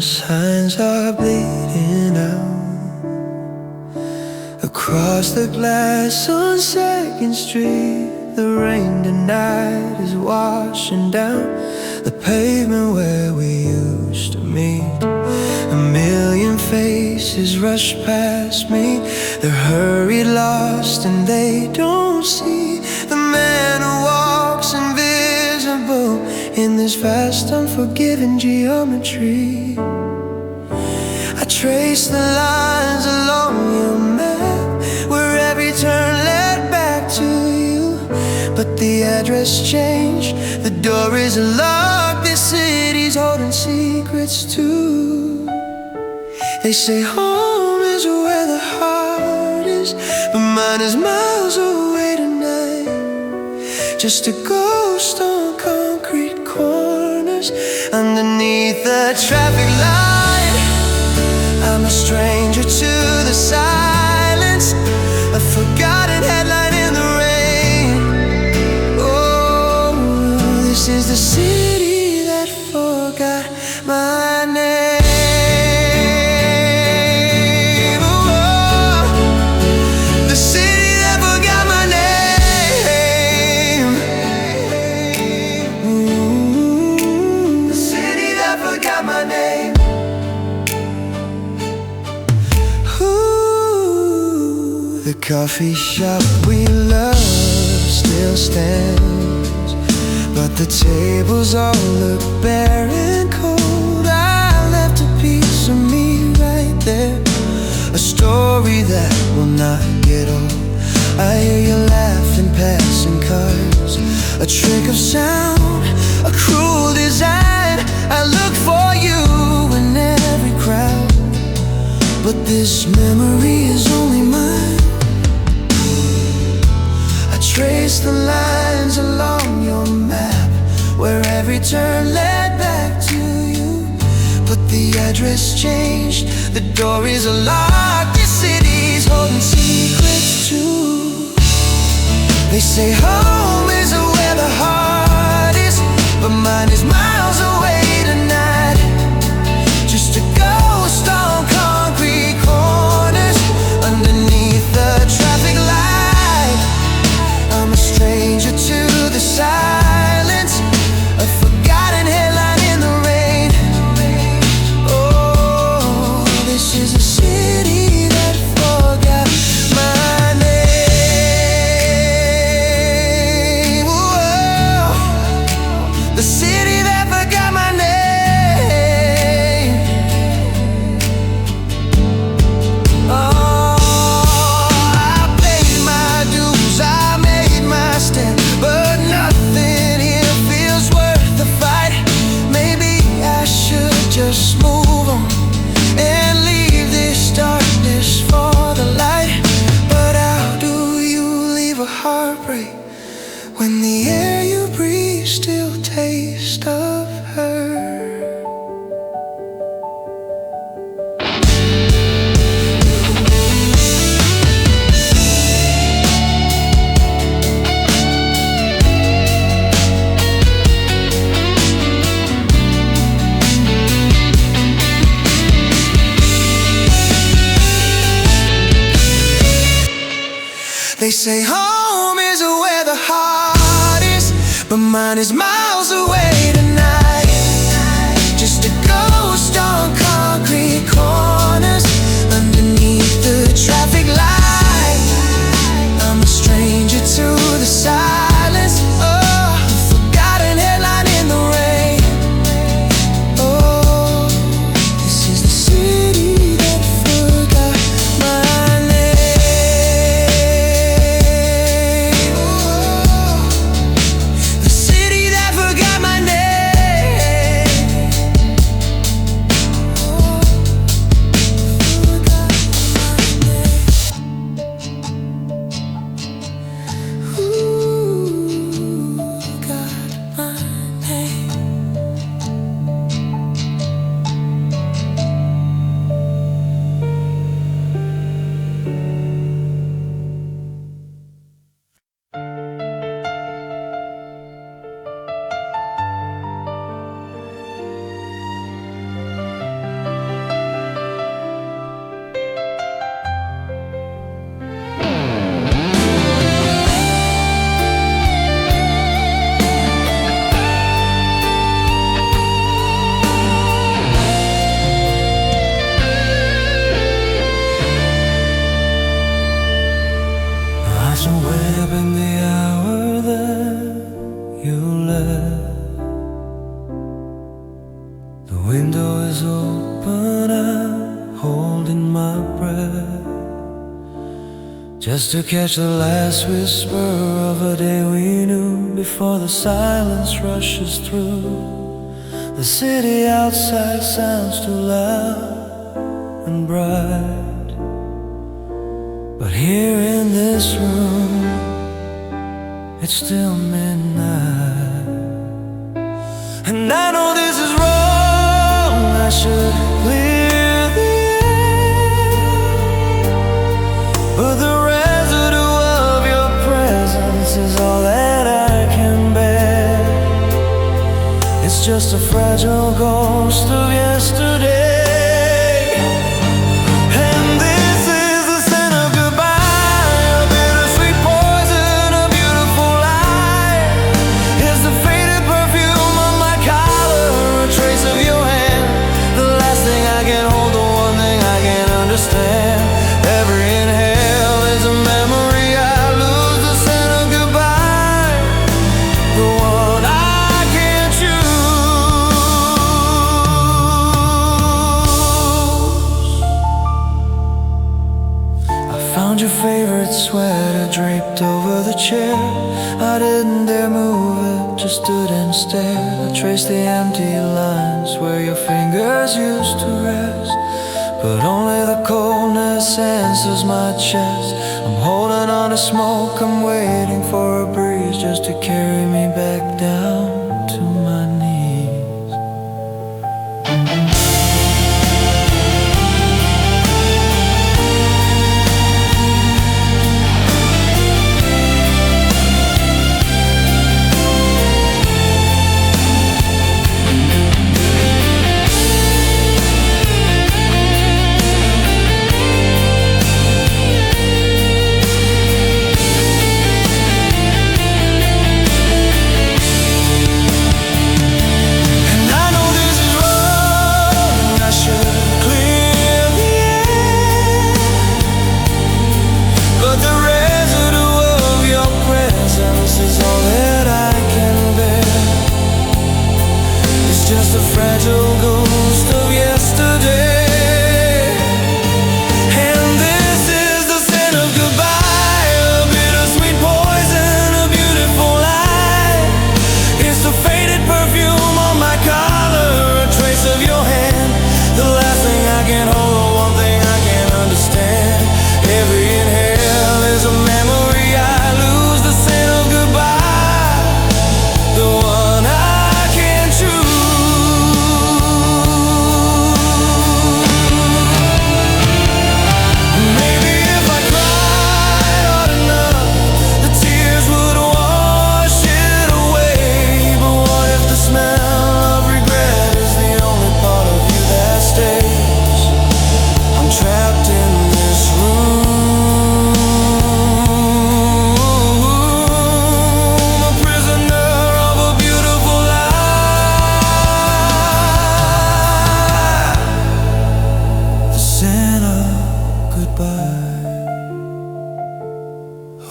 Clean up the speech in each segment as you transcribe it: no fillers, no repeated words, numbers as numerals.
signs are bleeding out across the glass on 2nd Street. The rain tonight is washing down the pavement where we used to meet. A million faces rush past me. They're hurried, lost, and they don't see the man who walks invisible in this vast, unforgiving geometry. I trace the lines along your map where every turn led back to you, but the address changed, the door is locked. This city's holding secrets too. They say home is where the heart is, but mine is miles away tonight. Just a ghost on concrete corners underneath the traffic light. I'm a stranger to the silence, a forgotten headline in the rain. Oh, this is the city that forgot my name. The coffee shop we love still stands, but the tables all look bare and cold. I left a piece of me right there, a story that will not get old. I hear you laughing, passing cars, a trick of sound, a cruel design. I look for you in every crowd, but this memory is only mine. Trace the lines along your map where every turn led back to you, but the address changed, the door is locked. This city's holding secrets too. They say home is where the heart is, but mine is miles away tonight. Just a ghost on concrete corners underneath the traffic light. I'm a stranger to the silence, a forgotten headline in the rain. Oh, this is a city that forgot my name. Whoa, the city that forgot my name. But nothing here feels worth the fight. Maybe I should just move on and leave this darkness for the light. But how do you leave a heartbreak when the air you breathe still tastes of her? They say home is where the heart is, but mine is miles away tonight. Just a ghost on concrete corners underneath the traffic light. I'm a stranger to the silence, oh, a forgotten headline in the rain. Oh, this is the city that forgot my name. The city that forgot my name. open, I'm holding my breath, just to catch the last whisper of a day we knew, before the silence rushes through. The city outside sounds too loud and bright, but here in this room, it's still midnight. And I know this is wrong, I should clear the air, but the residue of your presence is all that I can bear. It's just a fragile ghost of yesterday. Found your favorite sweater draped over the chair. I didn't dare move it, just stood and stared. I traced the empty lines where your fingers used to rest, but only the coldness answers my chest. I'm holding on to smoke, I'm waiting for a breeze just to carry me back down to my knees. Just a fragile ghost of yesterday. And this is the scent of goodbye, a bittersweet poison, a beautiful lie. It's the faded perfume on my collar, a trace of your hand, the last thing I can hold, the one thing I can't understand. Every inhale is a memory I lose, the scent of goodbye, the one I can't choose.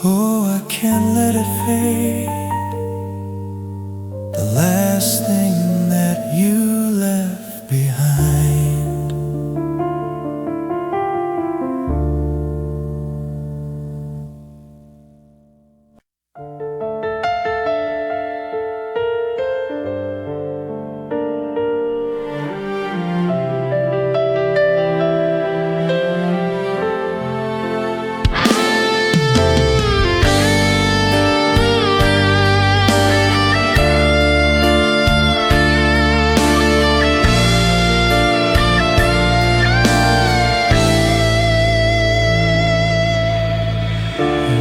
Oh, I can't let it fade, the last thing that you left behind.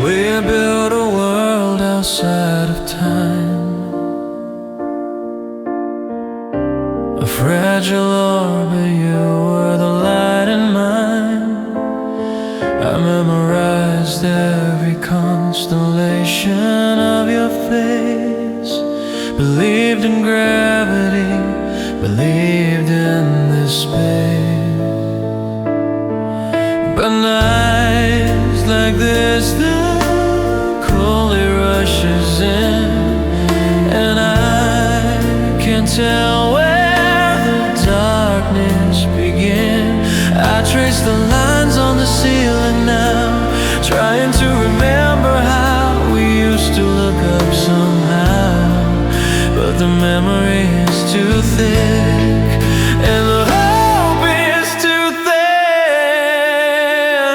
We built a world outside of time, a fragile orbit, you were the light in mine. I memorized every constellation of your face, believed in gravity, believed in this space. But nights like this, the coldly rushes in, and I can't tell where the darkness begin. I trace the lines on the ceiling now, trying to remember how we used to look up somehow. But the memory is too thick, and the hope is too thin.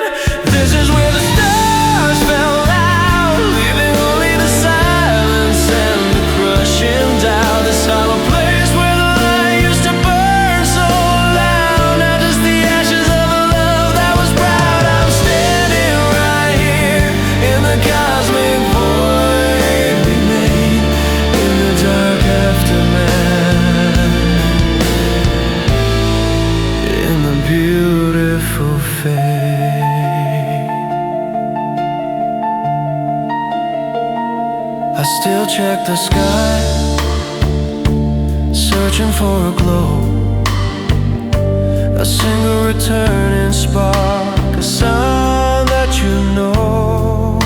This is where the stars fell out, leaving only the silence and the crushing doubt. This hollow place where the light used to burn so loud, now just the ashes of a love that was proud. I'm standing right here in the cosmic void we made, in the dark aftermath, in the beautiful fade. I still check the sky, searching for a glow, a single returning spark, a sign that you know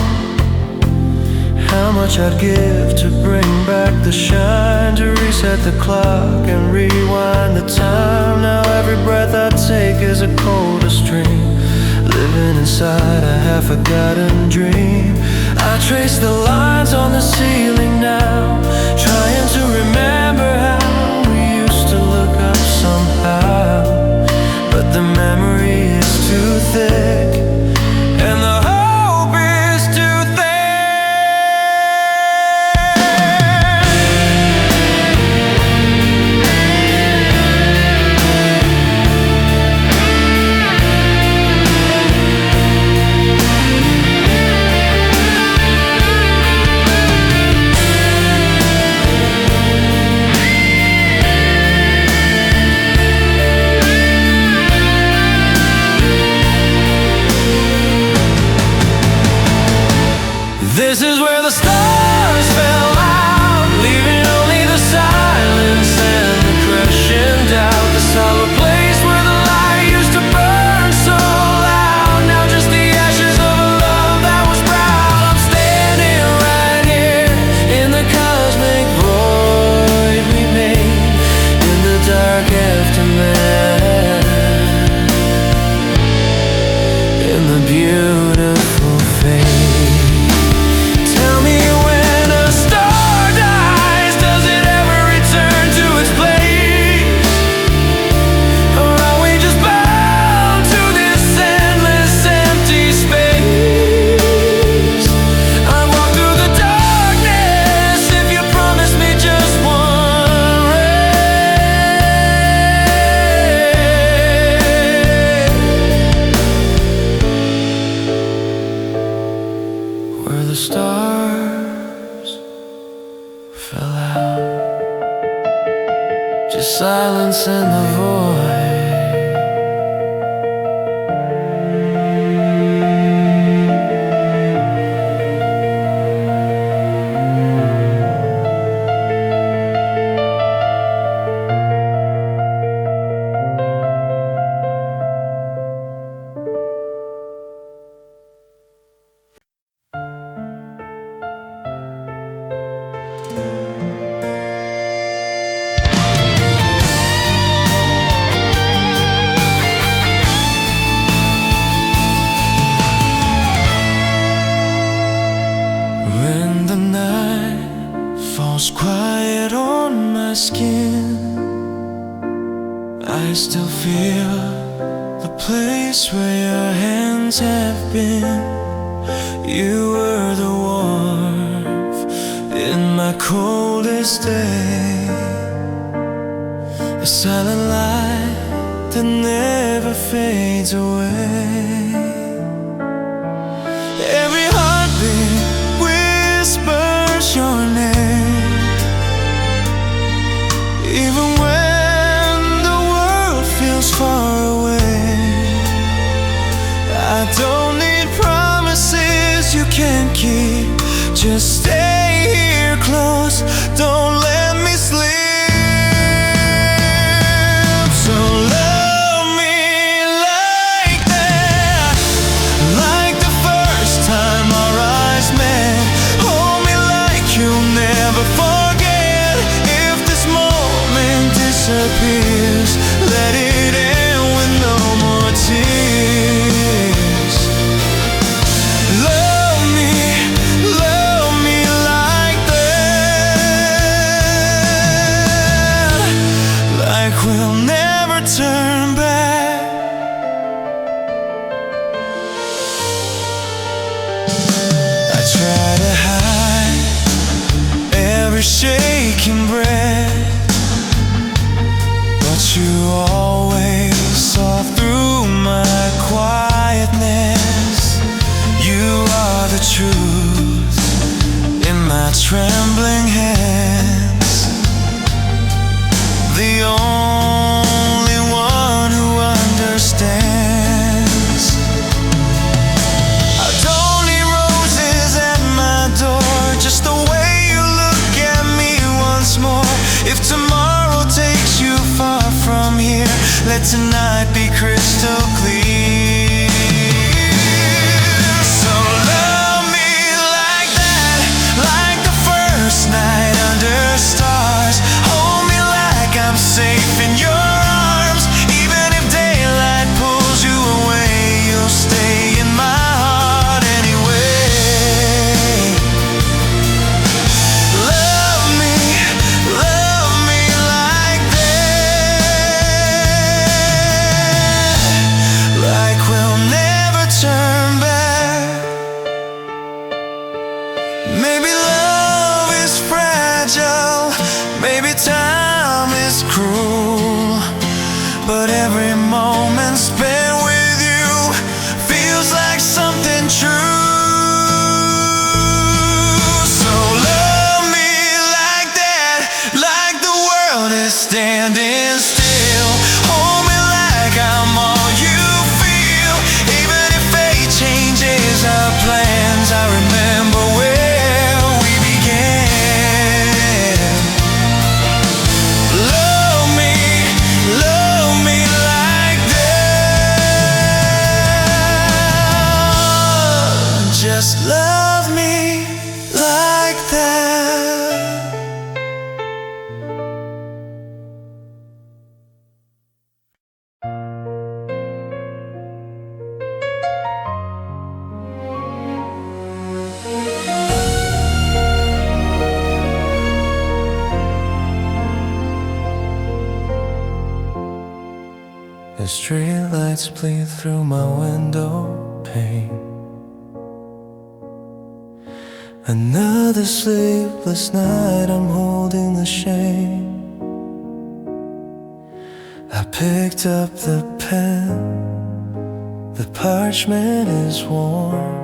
how much I'd give to bring back the shine, to reset the clock and rewind the time. Now every breath I take is a colder stream, living inside a half-forgotten dream. I trace the lines on the ceiling now, trying to remember how we used to look up somehow. But the memory is too thick, and the hope is too This is where the stars fell out, leaving only the silence and the crushing doubt. This hollow place where the light used to burn so loud, now just the ashes of a love that was proud. I'm standing right here in the cosmic void we made, in the dark aftermath, in the beautiful fade. Where the stars fell out, just silence and the void. Quiet on my skin, I still feel the place where your hands have been. You were the warmth in my coldest day, a silent light that never fades away. Every heartbeat whispers your name, even when the world feels far away. I don't need promises you can't keep, just stay here close, don't let me sleep. So love me like that, like the first time our eyes met. Hold me like you'll never forget. If this moment disappears, let it end breaking bread, but you always saw through my quietness. You are the truth in my trembling hands, the only one who understands. I don't need roses at my door, just the way you look at me once more. If tomorrow takes you far from here, let tonight be crystal clear. So love me like that, like the first night under stars. Hold me like I'm safe in your arms. Even if daylight pulls you away, you'll stay in my heart anyway. Love me like that, like we'll never turn back. Maybe love is fragile, maybe time is cruel, but every moment spent with you feels like something true. So love me like that, like the world is standing still. Hold me like I'm all you feel. Even if fate changes our plans, I remember where we began. Love me like that. Just love me like that. The streetlights bleed through my window pane. Another sleepless night, I'm holding the shame. I picked up the pen, the parchment is warm,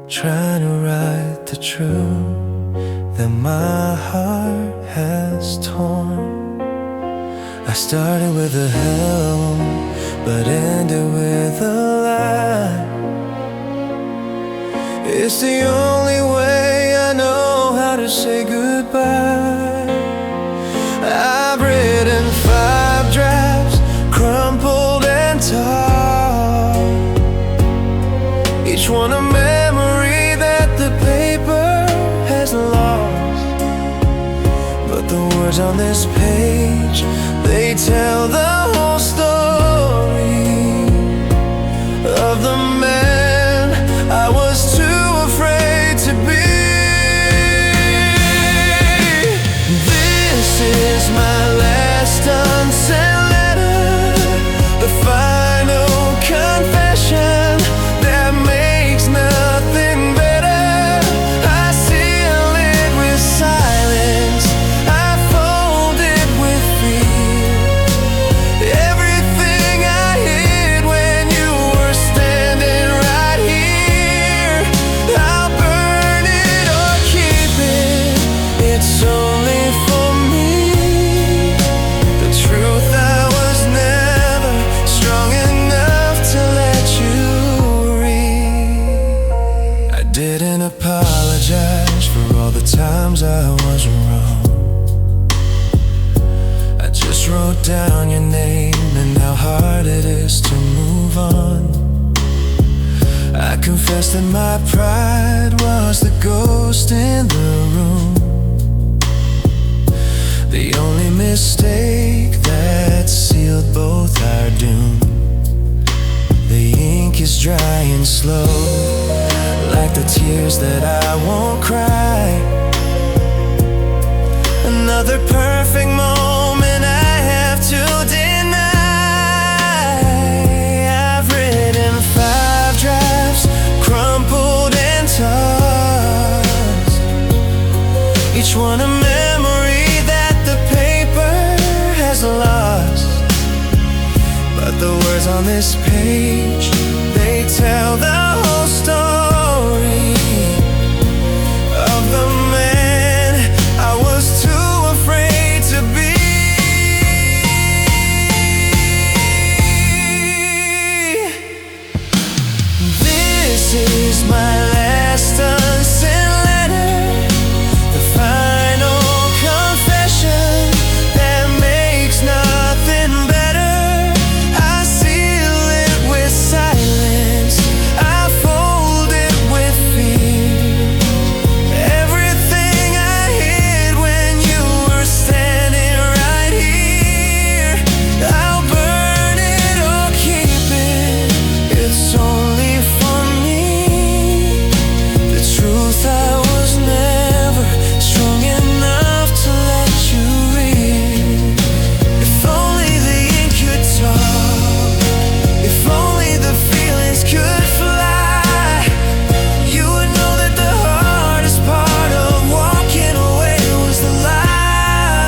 trying to write the truth that my heart has torn. I started with a hello, but ended with a lie. It's the only way I know how to say goodbye. I've written 5 drafts, crumpled and torn, each one a memory that the paper has lost. But the words on this page, they tell the whole story of the man I was too afraid to be. This is my last unsent letter, the final confession that makes nothing better. I seal it with silence, I fold it with fear. Everything I hid when you were standing right here, I'll burn it or keep it. It's only for me. The truth, I was never strong enough to let you read. I didn't apologize for all the times I was wrong. I just wrote down your name and how hard it is to move on. I confess that my pride was the ghost in the room, the only mistake that sealed both our doom. The ink is drying slow, like the tears that I won't cry. Another perfect moment I have to deny. I've written 5 drafts, crumpled and tossed, each one a memory The words on this page, they tell the whole story of the man I was too afraid to be. This is my last unsent letter, the final confession that makes nothing better. I seal it with silence, I fold it with fear. Everything I hid when you were standing right here, I'll burn it or keep it. It's only for me. The truth, I was never strong enough to let you read. If only the ink could talk, if only the feelings could fly, you would know that the hardest part of walking away was the lie.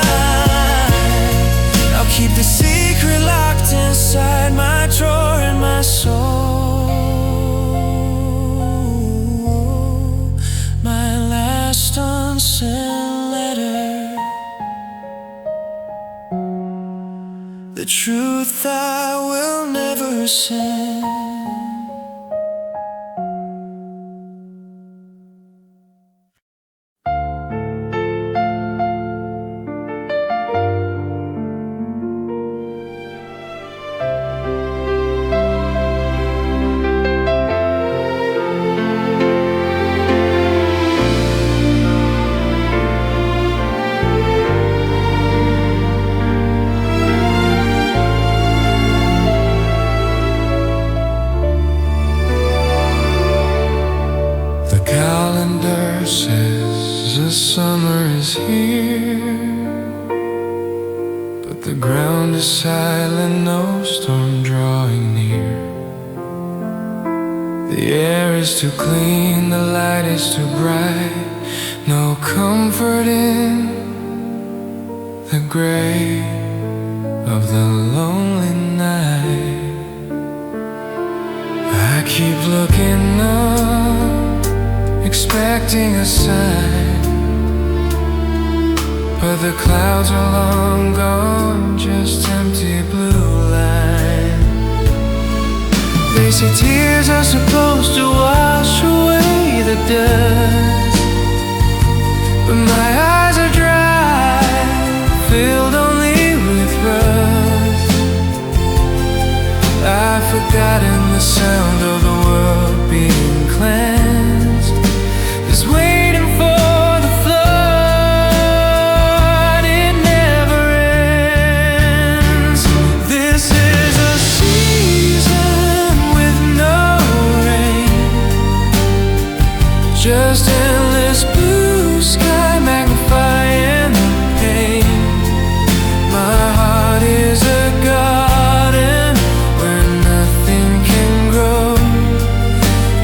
I'll keep the secret locked inside my drawer in my soul. My last unsent letter, the truth I will never send. The calendar says the summer is here, but the ground is silent, no storm drawing near. The air is too clean, the light is too bright, no comfort in the gray of the lonely night. I keep looking up, expecting a sign, but the clouds are long gone, just empty blue line. They say tears are supposed to wash away the dust, but my eyes are dry, filled only with rust. I've forgotten the sound of the world being cleansed, just waiting for the flood. It never ends. This is a season with no rain, just endless blue sky magnifying the pain. My heart is a garden where nothing can grow.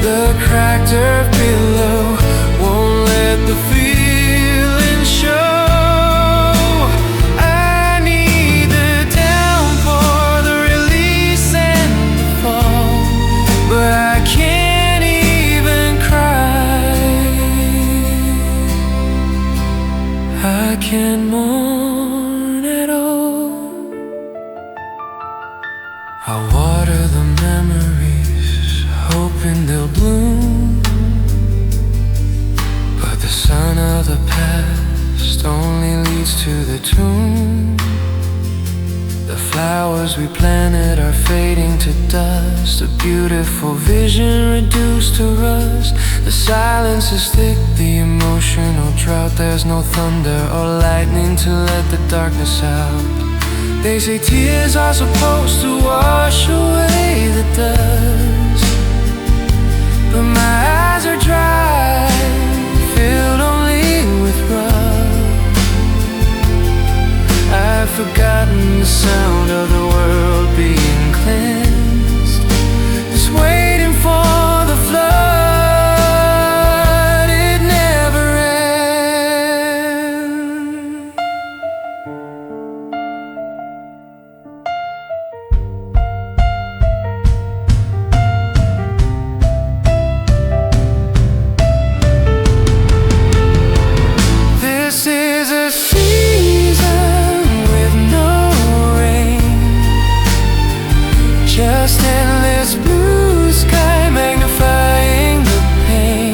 The cracked earth below won't let the feeling show. I need the downpour, the release and the fall, but I can't even cry. I can't mourn at all. I water the memories, hoping they'll bloom, but the sun of the past only leads to the tomb. The flowers we planted are fading to dust, a beautiful vision reduced to rust. The silence is thick, the emotional drought. There's no thunder or lightning to let the darkness out. They say tears are supposed to wash away the dust, but my eyes are dry, filled only with rust. I've forgotten the sound of the world being cleansed, just waiting for the flood. It never ends. just endless blue sky magnifying the pain.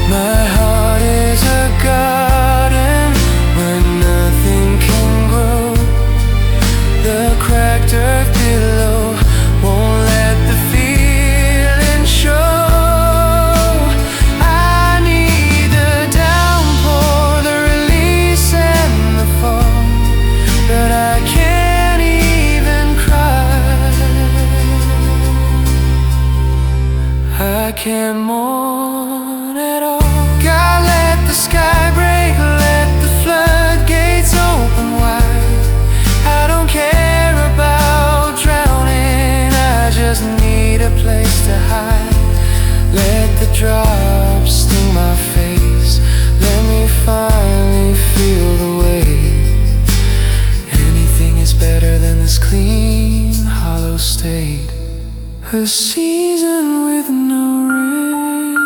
My heart is a garden where nothing can grow. The cracked earth below won't let the feeling show. I need the downpour, the release and the fall, but I can't even cry. I can't mourn at all. God, let the sky break, let the floodgates open wide. I don't care about drowning, I just need a place to hide. Let the drops sting my face, let me finally feel the weight. Anything is better than this clean, hollow state. A season with no rain,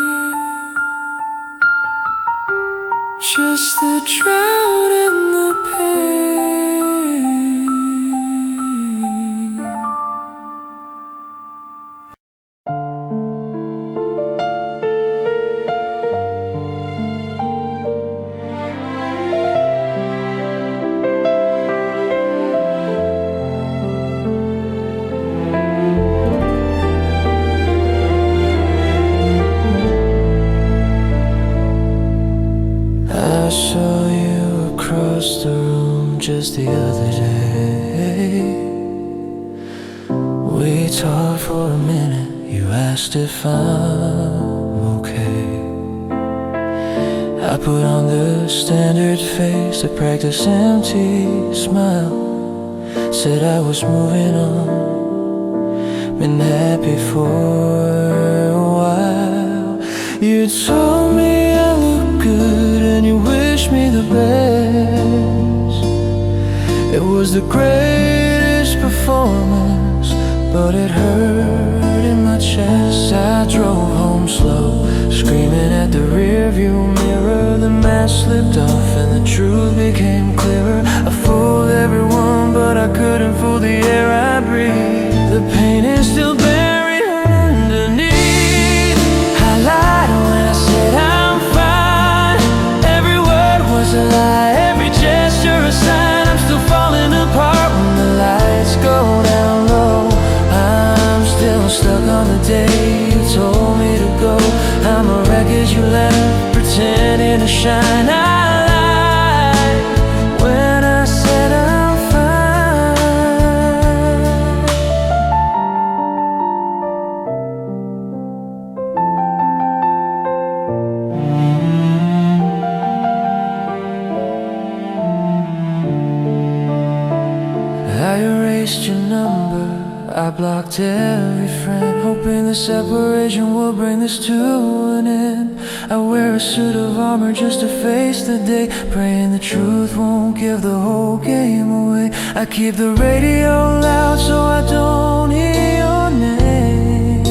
just the drought and the pain. I saw you across the room just the other day. We talked for a minute, you asked if I'm okay. I put on the standard face, the practice empty smile, said I was moving on, been happy for a while. You told me I look good and you wished me the best. It was the greatest performance, but it hurt in my chest. I drove home slow, screaming at the rearview mirror. The mask slipped off and the truth became clearer. I fooled everyone, but I couldn't fool the air I breathe. The pain is still buried underneath. I lied when I said I'm fine. Every word was a lie, every gesture a sign. I'm still falling apart when the lights go down low. I'm still stuck on the day you told me to go. I'm a wreckage you left, pretending to shine. I lied when I said I'm fine. I erased your number, I blocked every friend, hoping the separation will bring this to an end. I wear a suit of armor just to face the day, praying the truth won't give the whole game away. I keep the radio loud so I don't hear your name,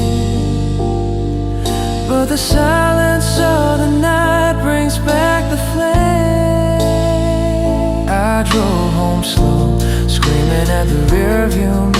but the silence of the night brings back the flame. I drove home slow, screaming at the rearview